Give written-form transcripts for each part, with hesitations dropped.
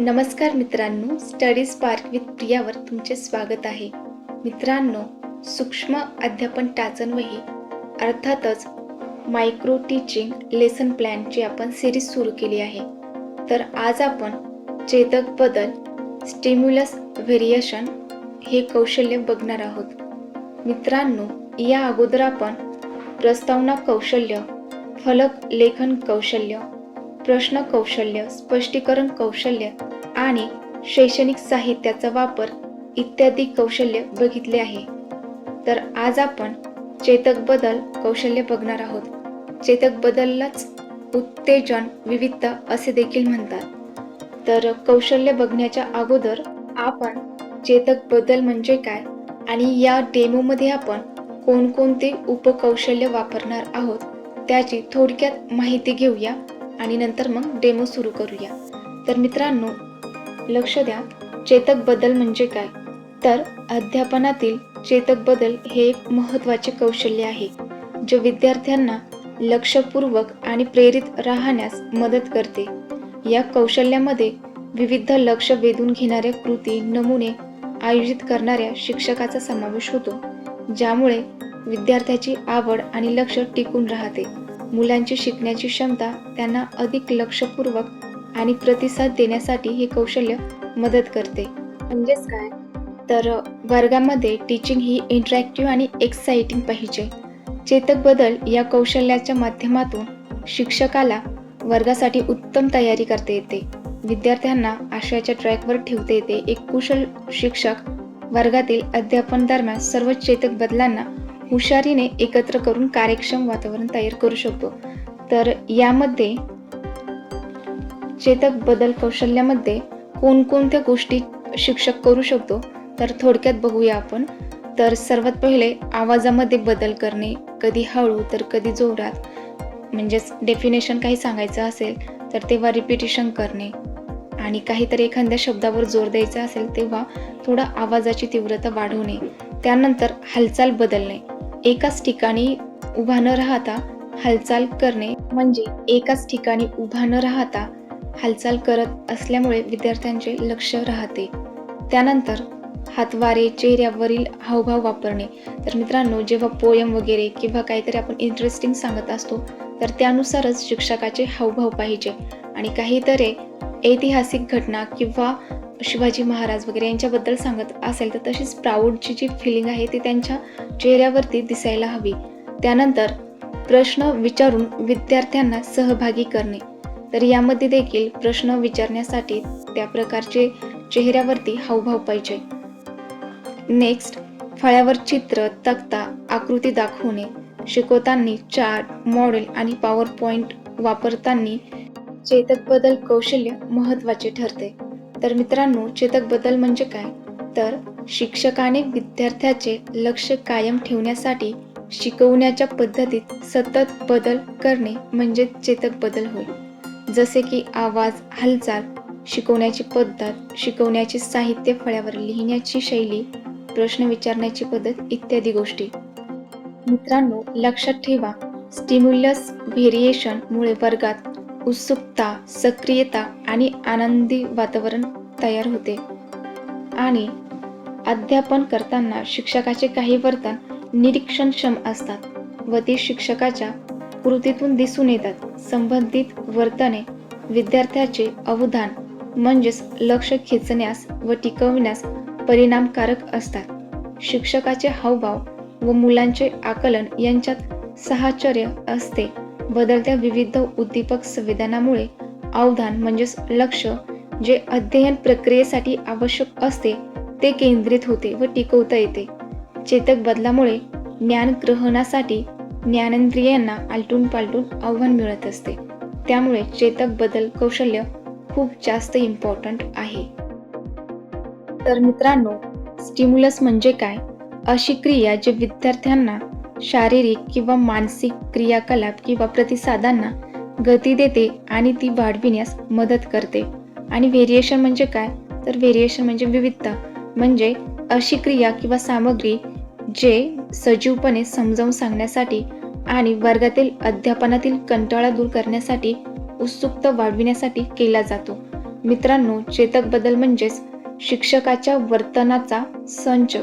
नमस्कार मित्रांनो, study spark with प्रियावर तुमचे स्वागत आहे. मित्रांनो, सूक्ष्म अध्यापन टाचनवही अर्थातच मायक्रो टीचिंग लेसन प्लॅनची आपण सिरीज सुरू केली आहे. तर आज आपण चेतक बदल, स्टिम्युलस व्हेरिएशन हे कौशल्य बघणार आहोत. मित्रांनो, या अगोदर आपण प्रस्तावना कौशल्य, फलक लेखन कौशल्य, प्रश्न कौशल्य, स्पष्टीकरण कौशल्य आणि शैक्षणिक साहित्याचा वापर इत्यादी कौशल्य बघितले आहे. तर आज आपण चेतक बदल कौशल्य बघणार आहोत. चेतक बदललाच उत्तेजन विविधता असे देखील म्हणतात. तर कौशल्य बघण्याच्या अगोदर आपण चेतक बदल म्हणजे काय आणि या डेमोमध्ये आपण कोणकोणते उपकौशल्य वापरणार आहोत त्याची थोडक्यात माहिती घेऊया आणि नंतर मग डेमो सुरू करूया. तर मित्रांनो, लक्ष द्या. चेतक बदल म्हणजे काय? तर अध्यापनातील चेतक बदल हे एक महत्त्वाचे कौशल्य आहे जे विद्यार्थ्यांना लक्षपूर्वक आणि प्रेरित राहण्यास मदत करते. या कौशल्यामध्ये विविध लक्ष वेधून घेणाऱ्या कृती, नमुने आयोजित करणाऱ्या शिक्षकाचा समावेश होतो, ज्यामुळे विद्यार्थ्याची आवड आणि लक्ष टिकून राहते. मुलांची शिकण्याची क्षमता त्यांना अधिक लक्षपूर्वक आणि प्रतिसाद देण्यासाठी हे कौशल्य मदत करते. म्हणजेच काय? तर वर्गामध्ये टीचिंग ही इंटरॅक्टिव्ह आणि एक्साइटिंग पाहिजे. चेतक बदल या कौशल्याच्या माध्यमातून शिक्षकाला वर्गासाठी उत्तम तयारी करता येते. विद्यार्थ्यांना आशयाच्या ट्रॅकवर ठेवता येते. एक कुशल शिक्षक वर्गातील अध्यापन दरम्यान सर्व चेतक बदलांना हुशारीने एकत्र करून कार्यक्षम वातावरण तयार करू शकतो. तर यामध्ये चेतक बदल कौशल्यामध्ये कोणकोणत्या गोष्टी शिक्षक करू शकतो तर थोडक्यात बघूया आपण. तर सर्वात पहिले आवाजामध्ये बदल करणे, कधी हळू तर कधी जोरात. म्हणजेच डेफिनेशन काही सांगायचं असेल तर तेव्हा रिपिटिशन करणे आणि काहीतरी एखाद्या शब्दावर जोर द्यायचा असेल तेव्हा थोडा आवाजाची तीव्रता वाढवणे. त्यानंतर हालचाल बदलणे, एकाच ठिकाणी उभा न राहता हालचाल करणे. म्हणजे एकाच ठिकाणी उभा न राहता हालचाल करत असल्यामुळे विद्यार्थ्यांचे लक्ष राहते. त्यानंतर हातवारे, चेहऱ्यावरील हावभाव वापरणे. तर मित्रांनो, जेव्हा पोयम वगैरे किंवा काहीतरी आपण इंटरेस्टिंग सांगत असतो तर त्यानुसारच शिक्षकाचे हावभाव पाहिजे. आणि काहीतरी ऐतिहासिक घटना किंवा शिवाजी महाराज वगैरे यांच्याबद्दल सांगत असेल तर तशीच प्राऊडची जी फिलिंग आहे ती त्यांच्या चेहऱ्यावरती दिसायला हवी. त्यानंतर प्रश्न विचारून विद्यार्थ्यांना सहभागी करणे. तर यामध्ये देखील प्रश्न विचारण्यासाठी त्या प्रकारचे चेहऱ्यावरती हावभाव पाहिजे. नेक्स्ट, फळ्यावर चित्र, तक्ता, आकृती दाखवणे. शिकवताना चार्ट, मॉडेल आणि पॉवर पॉइंट वापरताना चेतक बदल कौशल्य महत्त्वाचे ठरते. तर मित्रांनो, चेतक बदल म्हणजे काय? तर शिक्षकाने विद्यार्थ्याचे लक्ष कायम ठेवण्यासाठी शिकवण्याच्या पद्धतीत सतत बदल करणे म्हणजे चेतक बदल होय. जसे की आवाज, हालचाल, शिकवण्याची पद्धत, शिकवण्याचे साहित्य, फळ्यावर लिहिण्याची शैली, प्रश्न विचारण्याची पद्धत इत्यादी गोष्टी. मित्रांनो, लक्षात ठेवा, स्टिम्युलस व्हेरिएशन मुळे वर्गात उत्सुकता, सक्रियता आणि आनंदी वातावरण तयार होते. आणि अध्यापन करताना शिक्षकाचे काही वर्तन निरीक्षणक्षम असतात व ते शिक्षकाच्या कृतीतून दिसून येतात. संबंधित वर्तने विद्यार्थ्याचे अवधान म्हणजेच लक्ष खेचण्यास व टिकविण्यास परिणामकारक असतात. शिक्षकाचे हावभाव व मुलांचे आकलन यांच्यात साहचर्य असते. बदलत्या विविध उद्दीपक संवेदनामुळे अवधान म्हणजेच लक्ष जे अध्ययन प्रक्रियेसाठी आवश्यक असते ते केंद्रित होते व टिकवता येते. चेतक बदलामुळे ज्ञान ग्रहणासाठी ज्ञानेंद्रियांना आलटून पालटून आव्हान मिळत असते. त्यामुळे चेतक बदल कौशल्य खूप जास्त इम्पॉर्टंट आहे. तर मित्रांनो, स्टिम्युलस म्हणजे काय? अशी क्रिया जे विद्यार्थ्यांना शारीरिक किंवा मानसिक क्रियाकलाप किंवा प्रतिसादांना गती देते आणि ती वाढविण्यास मदत करते. आणि व्हेरिएशन म्हणजे काय? तर व्हेरिएशन म्हणजे विविधता. म्हणजे अशी क्रिया किंवा सामग्री जे सजीवपणे समजावून सांगण्यासाठी आणि वर्गातील अध्यापनातील कंटाळा दूर करण्यासाठी, उत्सुकता वाढविण्यासाठी केला जातो. मित्रांनो, चेतक बदल म्हणजेच शिक्षकाच्या वर्तनाचा संच,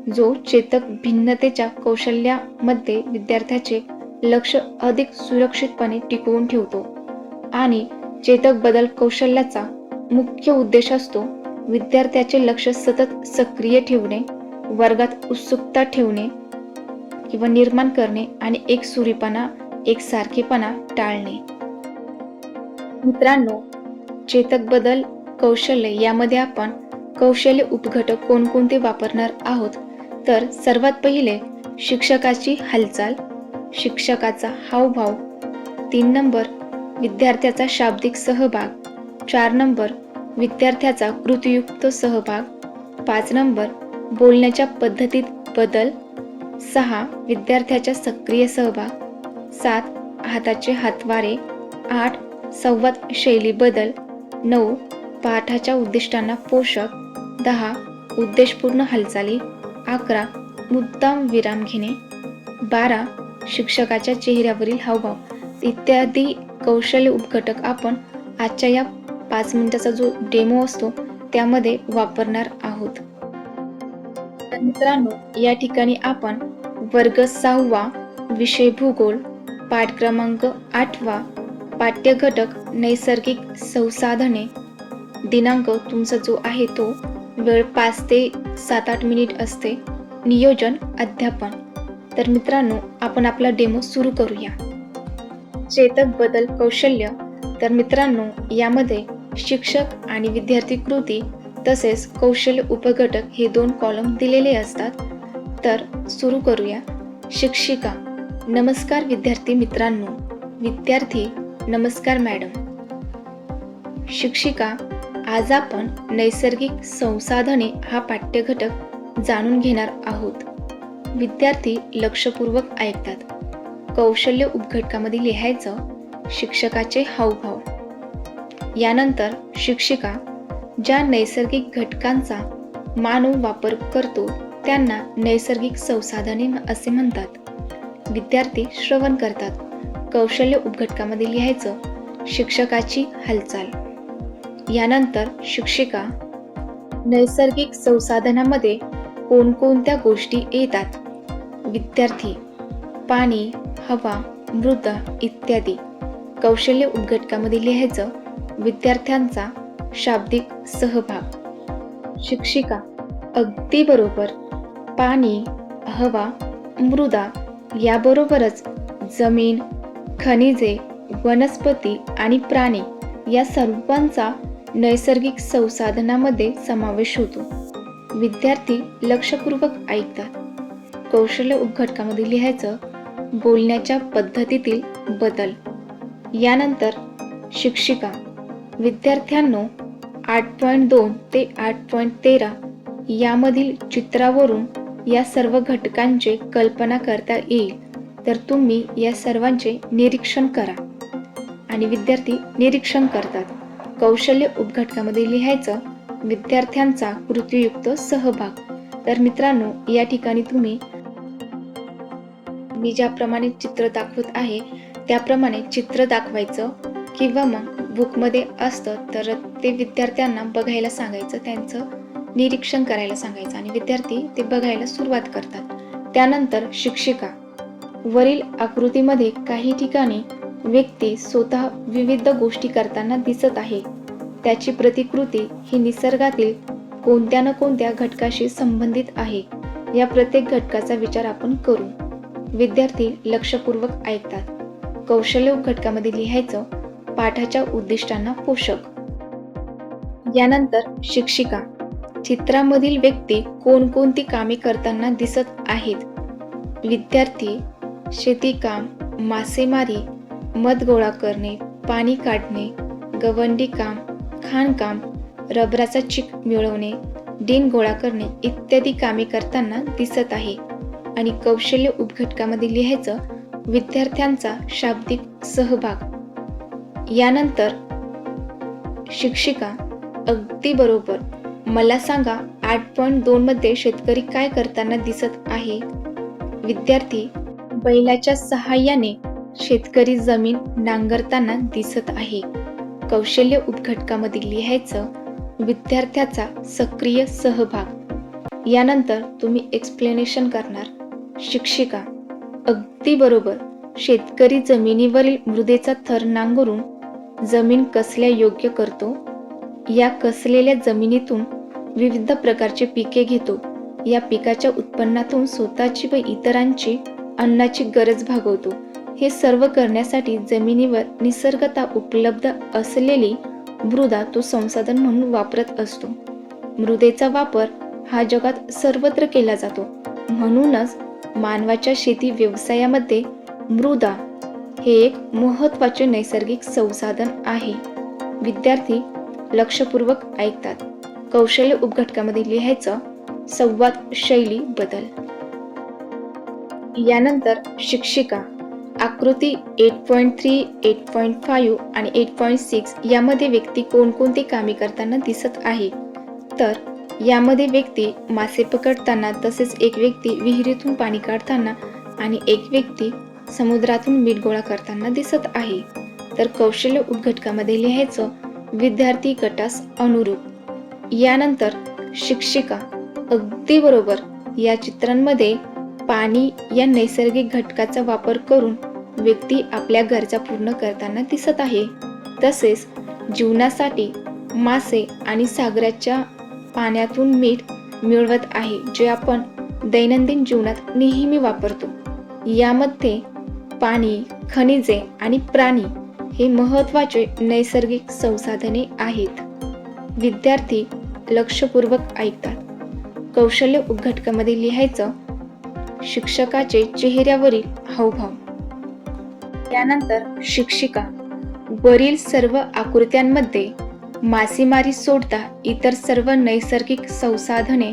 जो चेतक भिन्नतेच्या कौशल्यामध्ये विद्यार्थ्याचे लक्ष अधिक सुरक्षितपणे टिकवून ठेवतो. आणि चेतक बदल कौशल्याचा मुख्य उद्देश असतो विद्यार्थ्याचे लक्ष सतत सक्रिय ठेवणे, वर्गात उत्सुकता ठेवणे किंवा निर्माण करणे आणि एकसारखेपणा टाळणे. मित्रांनो, चेतक बदल कौशल्य यामध्ये आपण कौशल्य उपघटक कोणकोणते वापरणार आहोत, तर सर्वात पहिले शिक्षकाची हालचाल, शिक्षकाचा हावभाव, 3 नंबर विद्यार्थ्याचा शाब्दिक सहभाग, 4 नंबर विद्यार्थ्याचा कृतीयुक्त सहभाग, 5 नंबर बोलण्याच्या पद्धतीत बदल, 6 विद्यार्थ्याचा सक्रिय सहभाग, 7 हाताचे हातवारे, 8 संवाद शैली बदल, 9 पाठाच्या उद्दिष्टांना पोषक, 10 उद्देशपूर्ण हालचाली, 11 मुद्दाम विराम घेणे, 12 शिक्षकाच्या चेहऱ्यावरील हावभाव इत्यादी कौशल्य उपघटक आपण आजच्या या 5 मिनिटाचा जो डेमो असतो त्यामध्ये वापरणार आहोत. तर मित्रांनो, या ठिकाणी आपण वर्ग 6वा, विषय भूगोल, पाठ क्रमांक 8वा, पाठ्य घटक नैसर्गिक संसाधने, दिनांक तुमचा जो आहे तो, वेळ 5 ते 7-8 मिनिट असते, नियोजन अध्यापन. तर मित्रांनो, आपण आपला डेमो सुरू करूया. चेतक बदल कौशल्य. तर मित्रांनो, यामध्ये शिक्षक आणि विद्यार्थी कृती तसेच कौशल्य उपघटक हे 2 कॉलम दिलेले असतात. तर सुरू करूया. शिक्षिका: नमस्कार विद्यार्थी मित्रांनो. विद्यार्थी: नमस्कार मॅडम. शिक्षिका: आज आपण नैसर्गिक संसाधने हा पाठ्यघटक जाणून घेणार आहोत. विद्यार्थी लक्षपूर्वक ऐकतात. कौशल्य उपघटकामध्ये लिहायचं शिक्षकाचे हावभाव. यानंतर शिक्षिका: ज्या नैसर्गिक घटकांचा मानव वापर करतो त्यांना नैसर्गिक संसाधने असे म्हणतात. विद्यार्थी श्रवण करतात. कौशल्य उपघटकामध्ये लिहायचं शिक्षकाची हालचाल. यानंतर शिक्षिका: नैसर्गिक संसाधनामध्ये कोणकोणत्या गोष्टी येतात? विद्यार्थी: पाणी, हवा, मृदा इत्यादी. कौशल्य उपघटकामध्ये लिहायचं विद्यार्थ्यांचा शाब्दिक सहभाग. शिक्षिका: अगदी बरोबर. पाणी, हवा, मृदा याबरोबरच जमीन, खनिजे, वनस्पती आणि प्राणी या सर्वांचा नैसर्गिक संसाधनामध्ये समावेश होतो. विद्यार्थी लक्षपूर्वक ऐकतात. कौशल्य उपघटकामध्ये लिहायचं बोलण्याच्या पद्धतीतील बदल. यानंतर शिक्षिका: विद्यार्थ्यांनो, 8.2 ते 8.13 यामधील चित्रावरून या सर्व घटकांचे कल्पना करता येईल, तर तुम्ही या सर्वांचे निरीक्षण करा. आणि विद्यार्थी निरीक्षण करतात. कौशल्य उपघटकामध्ये लिहायचं विद्यार्थ्यांचा कृतीयुक्त सहभाग. तर मित्रांनो, या ठिकाणी तुम्ही मी ज्याप्रमाणे चित्र दाखवत आहे त्याप्रमाणे चित्र दाखवायचं किंवा मग बुकमध्ये असतं तर ते विद्यार्थ्यांना बघायला सांगायचं, त्यांचं निरीक्षण करायला सांगायचं आणि विद्यार्थी ते बघायला सुरुवात करतात. त्यानंतर शिक्षिका: वरील आकृतीमध्ये काही ठिकाणी व्यक्ती स्वतः विविध गोष्टी करताना दिसत आहे. त्याची प्रतिकृती ही निसर्गातील कोणत्या ना कोणत्या घटकाशी संबंधित आहे. या प्रत्येक घटकाचा विचार आपण करू. विद्यार्थी लक्षपूर्वक ऐकतात. कौशल्य उपघटकामध्ये लिहायचं पाठाच्या उद्दिष्टांना पोषक. यानंतर शिक्षिका: चित्रामधील व्यक्ती कोणकोणती कामे करताना दिसत आहेत? विद्यार्थी: शेतीकाम, मासेमारी, मध गोळा करणे, पाणी काढणे, गवंडी काम, खाणकाम, रबराचा चिक मिळवणे, डिन गोळा करणे इत्यादी कामे करताना दिसत आहे. आणि कौशल्य उपघटकामध्ये लिहायचं विद्यार्थ्यांचा शाब्दिक सहभाग. यानंतर शिक्षिका: अगदी बरोबर. मला सांगा 8.2 मध्ये शेतकरी काय करताना दिसत आहे? विद्यार्थी: बैलाच्या सहाय्याने शेतकरी जमीन नांगरताना दिसत आहे. कौशल्य उपघटकामध्ये लिहायचं विद्यार्थ्याचा सक्रिय सहभाग. यानंतर तुम्ही एक्सप्लेनेशन करणार शिक्षिका. अगदी बरोबर. शेतकरी जमिनीवरील मृदेचा थर नांगरून जमीन कसल्या योग्य करतो. या कसलेल्या जमिनीतून विविध प्रकारचे पिके घेतो. या पिकाच्या उत्पन्नातून स्वतःची व इतरांची अन्नाची गरज भागवतो. हे सर्व करण्यासाठी जमिनीवर निसर्गतः उपलब्ध असलेली मृदा तो संसाधन म्हणून वापरत असतो. मृदेचा वापर हा जगात सर्वत्र केला जातो. म्हणूनच मानवाच्या शेती व्यवसायामध्ये मृदा हे एक महत्त्वाचे नैसर्गिक संसाधन आहे. विद्यार्थी लक्षपूर्वक ऐकतात. कौशल्य उपघटकामध्ये लिहायचं संवाद शैली बदल. यानंतर शिक्षिका. आकृती 8.3, 8.5 आणि 8.6 यामध्ये व्यक्ती कोणकोणती कामे करताना दिसत आहे. तर यामध्ये व्यक्ती मासे पकडताना, तसेच एक व्यक्ती विहिरीतून पाणी काढताना आणि एक व्यक्ती समुद्रातून मीठ गोळा करताना दिसत आहे. तर कौशल्य उपघटकामध्ये लिहायचं विद्यार्थी गटास अनुरूप. यानंतर शिक्षिका. अगदी बरोबर. या चित्रांमध्ये पाणी या नैसर्गिक घटकाचा वापर करून व्यक्ती आपल्या गरजा पूर्ण करताना दिसत आहे. तसेच जीवनासाठी मासे आणि सागराच्या पाण्यातून मीठ मिळवत आहे, जे आपण दैनंदिन जीवनात नेहमी वापरतो. यामध्ये पाणी, खनिजे आणि प्राणी हे महत्त्वाचे नैसर्गिक संसाधने आहेत. विद्यार्थी लक्षपूर्वक ऐकतात. कौशल्य उपघटकामध्ये लिहायचं शिक्षकाचे चेहऱ्यावरील हावभाव. यानंतर शिक्षिका. वरील सर्व आकृत्यांमध्ये मासेमारी सोडता इतर सर्व नैसर्गिक संसाधने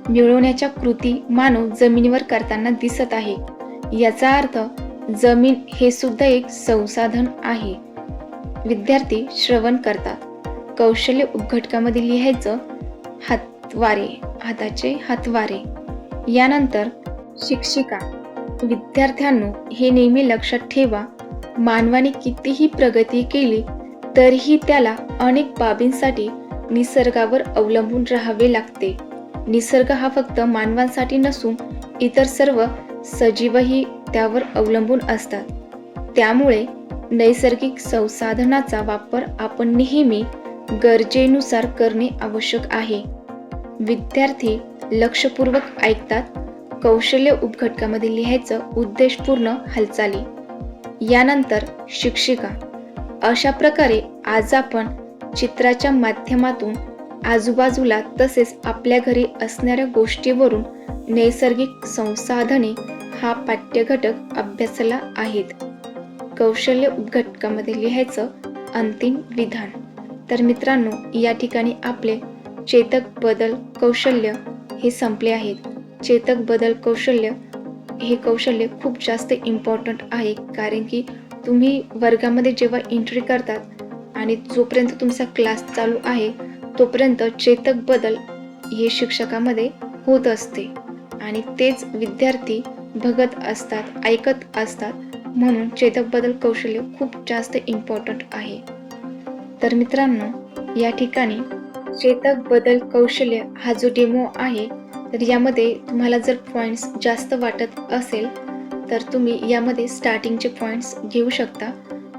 मिळवण्याच्या कृती मानव जमिनीवर करताना दिसत आहे. याचा अर्थ जमीन हे सुद्धा एक संसाधन आहे. विद्यार्थी श्रवण करतात. कौशल्य उपघटकामध्ये लिहायचं हातवारे, हाताचे हातवारे. यानंतर शिक्षिका. विद्यार्थ्यांनो, हे नेहमी लक्षात ठेवा, मानवाने कितीही प्रगती केली तरीही त्याला अनेक बाबींसाठी निसर्गावर अवलंबून राहावे लागते. निसर्ग हा फक्त मानवांसाठी नसून इतर सर्व सजीवही त्यावर अवलंबून असतात. त्यामुळे नैसर्गिक संसाधनाचा वापर आपण नेहमी गरजेनुसार करणे आवश्यक आहे. विद्यार्थी लक्षपूर्वक ऐकतात. कौशल्य उपघटकामध्ये लिहायचं उद्देशपूर्ण हालचाली. यानंतर शिक्षिका. अशा प्रकारे आज आपण चित्राच्या माध्यमातून आजूबाजूला तसेच आपल्या घरी असणाऱ्या गोष्टीवरून नैसर्गिक संसाधने हा पाठ्यघटक अभ्यासला आहेत. कौशल्य उपघटकामध्ये लिहायचं अंतिम विधान. तर मित्रांनो, या ठिकाणी आपले चेतक बदल कौशल्य हे संपले आहेत. चेतक बदल कौशल्य हे कौशल्य खूप जास्त इम्पॉर्टंट आहे, कारण की तुम्ही वर्गामध्ये जेव्हा एंट्री करतात आणि जोपर्यंत तुमचा क्लास चालू आहे तोपर्यंत चेतक बदल हे शिक्षकामध्ये होत असते आणि तेच विद्यार्थी बघत असतात, ऐकत असतात. म्हणून चेतक बदल कौशल्य खूप जास्त इम्पॉर्टंट आहे. तर मित्रांनो, या ठिकाणी चेतक बदल कौशल्य हा जो डेमो आहे, तर यामध्ये तुम्हाला जर पॉईंट्स जास्त वाटत असेल तर तुम्ही यामध्ये स्टार्टिंगचे पॉईंट्स घेऊ शकता.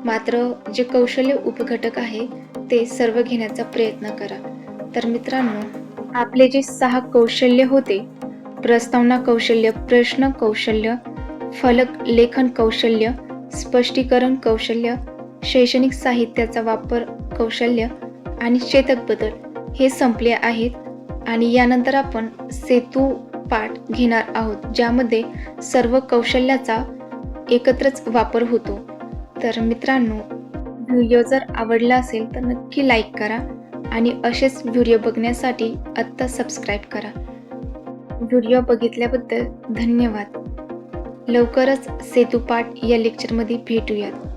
मात्र जे कौशल्य उपघटक आहे ते सर्व घेण्याचा प्रयत्न करा. तर मित्रांनो, आपले जे 6 कौशल्य होते, प्रस्तावना कौशल्य, प्रश्न कौशल्य, फलक लेखन कौशल्य, स्पष्टीकरण कौशल्य, शैक्षणिक साहित्याचा वापर कौशल्य आणि चेतक बदल हे संपले आहेत. आणि यानंतर आपण सेतू पाठ घेणार आहोत, ज्यामध्ये सर्व कौशल्याचा एकत्रच वापर होतो. तर मित्रांनो, व्हिडिओ जर आवडला असेल तर नक्की लाईक करा आणि असेच व्हिडिओ बघण्यासाठी आत्ता सबस्क्राईब करा. व्हिडिओ बघितल्याबद्दल धन्यवाद. लवकरच सेतू पाठ या लेक्चरमध्ये भेटूयात.